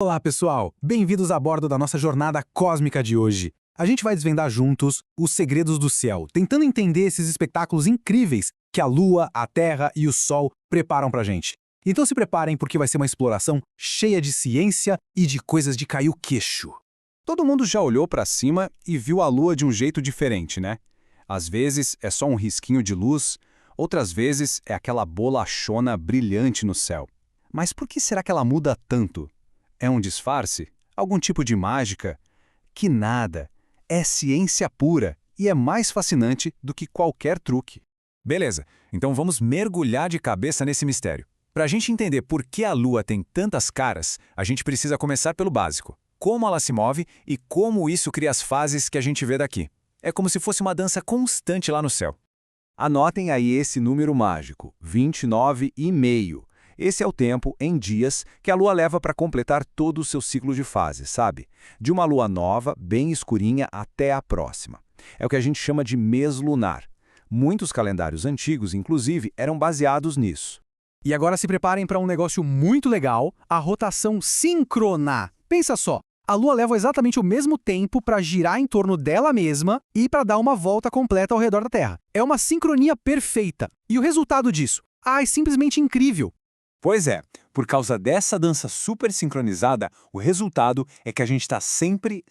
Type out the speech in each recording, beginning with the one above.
Olá, pessoal! Bem-vindos a bordo da nossa jornada cósmica de hoje. A gente vai desvendar juntos os segredos do céu, tentando entender esses espetáculos incríveis que a Lua, a Terra e o Sol preparam pra gente. Então se preparem porque vai ser uma exploração cheia de ciência e de coisas de cair o queixo. Todo mundo já olhou para cima e viu a Lua de um jeito diferente, né? Às vezes é só um risquinho de luz, outras vezes é aquela bolachona brilhante no céu. Mas por que será que ela muda tanto? É um disfarce? Algum tipo de mágica? Que nada! É ciência pura e é mais fascinante do que qualquer truque. Beleza, então vamos mergulhar de cabeça nesse mistério. Para a gente entender por que a Lua tem tantas caras, a gente precisa começar pelo básico. Como ela se move e como isso cria as fases que a gente vê daqui. É como se fosse uma dança constante lá no céu. Anotem aí esse número mágico, 29,5. Esse é o tempo, em dias, que a Lua leva para completar todo o seu ciclo de fases, sabe? De uma Lua nova, bem escurinha, até a próxima. É o que a gente chama de mês lunar. Muitos calendários antigos, inclusive, eram baseados nisso. E agora se preparem para um negócio muito legal, a rotação síncrona. Pensa só, a Lua leva exatamente o mesmo tempo para girar em torno dela mesma e para dar uma volta completa ao redor da Terra. É uma sincronia perfeita. E o resultado disso? É simplesmente incrível. Pois é, por causa dessa dança super sincronizada, o resultado é que a gente está sempre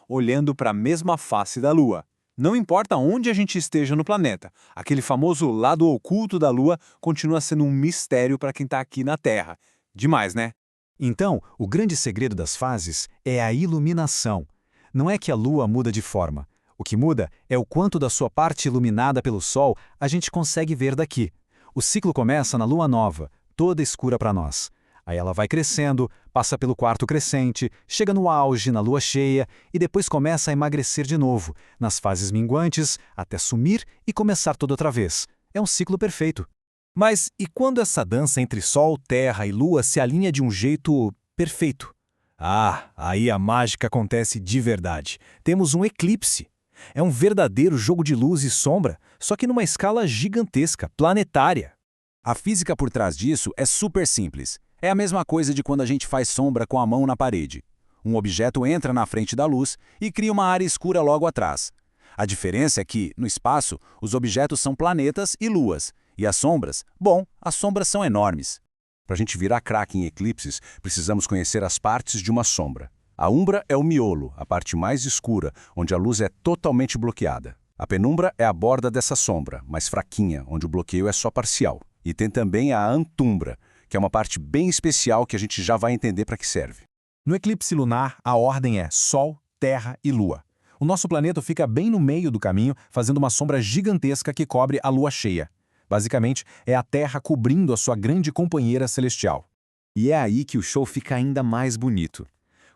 olhando para a mesma face da Lua. Não importa onde a gente esteja no planeta, aquele famoso lado oculto da Lua continua sendo um mistério para quem está aqui na Terra. Demais, né? Então, o grande segredo das fases é a iluminação. Não é que a Lua muda de forma. O que muda é o quanto da sua parte iluminada pelo Sol a gente consegue ver daqui. O ciclo começa na Lua nova, toda escura para nós. Aí ela vai crescendo, passa pelo quarto crescente, chega no auge, na lua cheia, e depois começa a emagrecer de novo, nas fases minguantes, até sumir e começar toda outra vez. É um ciclo perfeito. Mas e quando essa dança entre Sol, Terra e Lua se alinha de um jeito perfeito? Aí a mágica acontece de verdade. Temos um eclipse. É um verdadeiro jogo de luz e sombra, só que numa escala gigantesca, planetária. A física por trás disso é super simples. É a mesma coisa de quando a gente faz sombra com a mão na parede. Um objeto entra na frente da luz e cria uma área escura logo atrás. A diferença é que, no espaço, os objetos são planetas e luas. E as sombras? Bom, as sombras são enormes. Para a gente virar craque em eclipses, precisamos conhecer as partes de uma sombra. A umbra é o miolo, a parte mais escura, onde a luz é totalmente bloqueada. A penumbra é a borda dessa sombra, mais fraquinha, onde o bloqueio é só parcial. E tem também a antumbra, que é uma parte bem especial que a gente já vai entender para que serve. No eclipse lunar, a ordem é Sol, Terra e Lua. O nosso planeta fica bem no meio do caminho, fazendo uma sombra gigantesca que cobre a Lua cheia. Basicamente, é a Terra cobrindo a sua grande companheira celestial. E é aí que o show fica ainda mais bonito.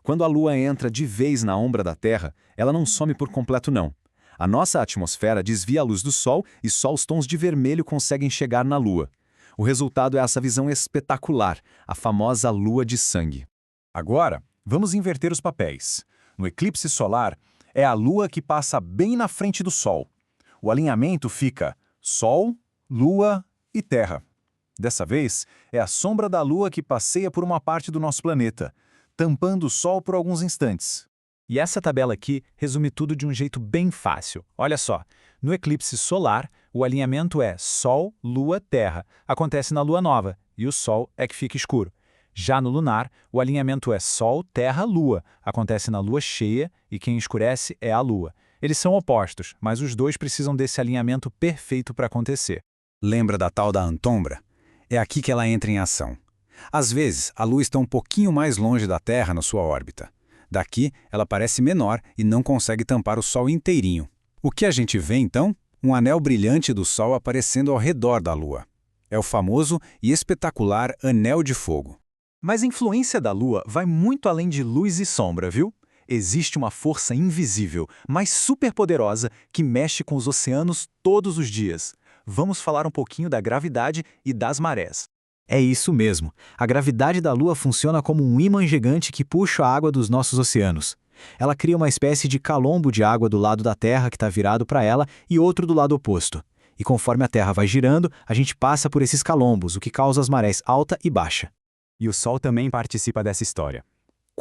Quando a Lua entra de vez na ombra da Terra, ela não some por completo não. A nossa atmosfera desvia a luz do Sol e só os tons de vermelho conseguem chegar na Lua. O resultado é essa visão espetacular, a famosa lua de sangue. Agora, vamos inverter os papéis. No eclipse solar, é a Lua que passa bem na frente do Sol. O alinhamento fica Sol, Lua e Terra. Dessa vez, é a sombra da Lua que passeia por uma parte do nosso planeta, tampando o Sol por alguns instantes. E essa tabela aqui resume tudo de um jeito bem fácil. Olha só, no eclipse solar, o alinhamento é Sol, Lua, Terra. Acontece na Lua nova, e o Sol é que fica escuro. Já no lunar, o alinhamento é Sol, Terra, Lua. Acontece na Lua cheia, e quem escurece é a Lua. Eles são opostos, mas os dois precisam desse alinhamento perfeito para acontecer. Lembra da tal da antumbra? É aqui que ela entra em ação. Às vezes, a Lua está um pouquinho mais longe da Terra na sua órbita. Daqui, ela parece menor e não consegue tampar o Sol inteirinho. O que a gente vê, então? Um anel brilhante do Sol aparecendo ao redor da Lua. É o famoso e espetacular Anel de Fogo. Mas a influência da Lua vai muito além de luz e sombra, viu? Existe uma força invisível, mas superpoderosa, que mexe com os oceanos todos os dias. Vamos falar um pouquinho da gravidade e das marés. É isso mesmo. A gravidade da Lua funciona como um ímã gigante que puxa a água dos nossos oceanos. Ela cria uma espécie de calombo de água do lado da Terra que está virado para ela e outro do lado oposto. E conforme a Terra vai girando, a gente passa por esses calombos, o que causa as marés alta e baixa. E o Sol também participa dessa história.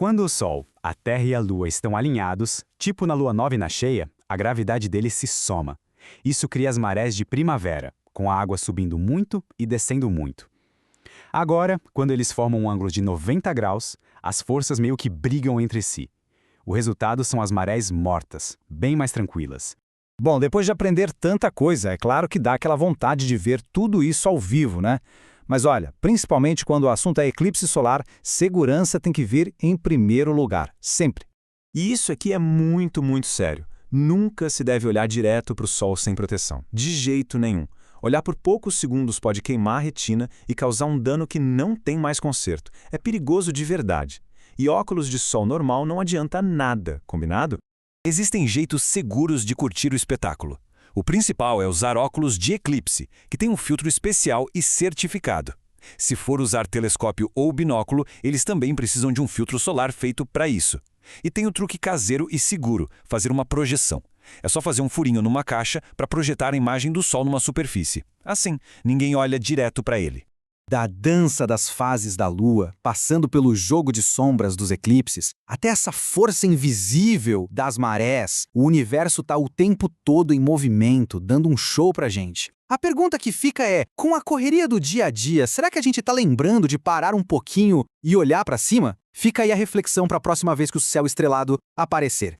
Quando o Sol, a Terra e a Lua estão alinhados, tipo na Lua nova e na cheia, a gravidade deles se soma. Isso cria as marés de primavera, com a água subindo muito e descendo muito. Agora, quando eles formam um ângulo de 90 graus, as forças meio que brigam entre si. O resultado são as marés mortas, bem mais tranquilas. Bom, depois de aprender tanta coisa, é claro que dá aquela vontade de ver tudo isso ao vivo, né? Mas olha, principalmente quando o assunto é eclipse solar, segurança tem que vir em primeiro lugar, sempre. E isso aqui é muito, muito sério. Nunca se deve olhar direto para o sol sem proteção. De jeito nenhum. Olhar por poucos segundos pode queimar a retina e causar um dano que não tem mais conserto. É perigoso de verdade. E óculos de sol normal não adianta nada, combinado? Existem jeitos seguros de curtir o espetáculo. O principal é usar óculos de eclipse, que tem um filtro especial e certificado. Se for usar telescópio ou binóculo, eles também precisam de um filtro solar feito para isso. E tem o truque caseiro e seguro, fazer uma projeção. É só fazer um furinho numa caixa para projetar a imagem do Sol numa superfície. Assim, ninguém olha direto para ele. Da dança das fases da Lua, passando pelo jogo de sombras dos eclipses, até essa força invisível das marés, o universo está o tempo todo em movimento, dando um show pra gente. A pergunta que fica é, com a correria do dia a dia, será que a gente está lembrando de parar um pouquinho e olhar para cima? Fica aí a reflexão para a próxima vez que o céu estrelado aparecer.